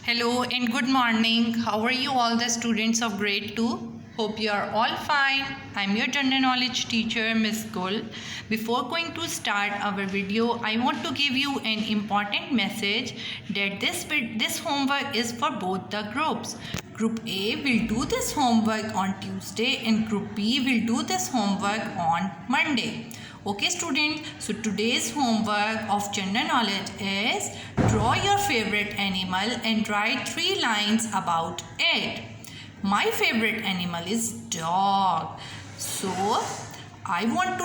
Hello and good morning. How are you all the students of grade 2? Hope you are all fine. I'm your general knowledge teacher Miss Gul. Before going to start our video, I want to give you an important message that this homework is for both the groups. Group A will do this homework on Tuesday and Group B will do this homework on Monday. Okay students, so today's homework of general knowledge is draw your favorite animal and write 3 lines about it. My favorite animal is dog. So I want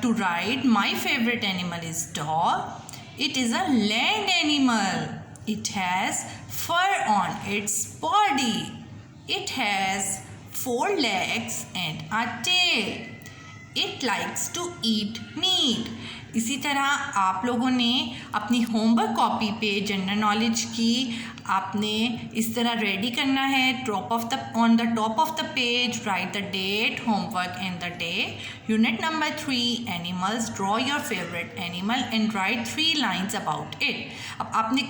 to write my favorite animal is dog. It is a land animal. It has fur on its body. It has 4 legs and a tail. It likes to eat meat. इसी तरह आप लोगों ने अपनी homework copy पे general knowledge की आपने इस तरह रेडी करना है. On the top of the page write the date, homework and the day. Unit number 3 animals. Draw your favourite animal and write 3 lines about it. अब आपने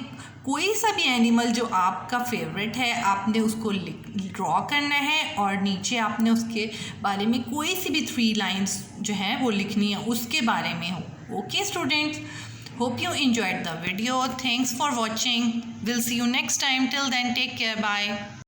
कोई सा भी एनिमल जो आपका फेवरेट है आपने उसको ड्रॉ करना है और नीचे आपने उसके बारे में कोई सी भी 3 लाइन्स जो हैं वो लिखनी है, उसके बारे में हो. Okay students, hope you enjoyed the video. Thanks for watching. We'll see you next time. Till then, take care. Bye.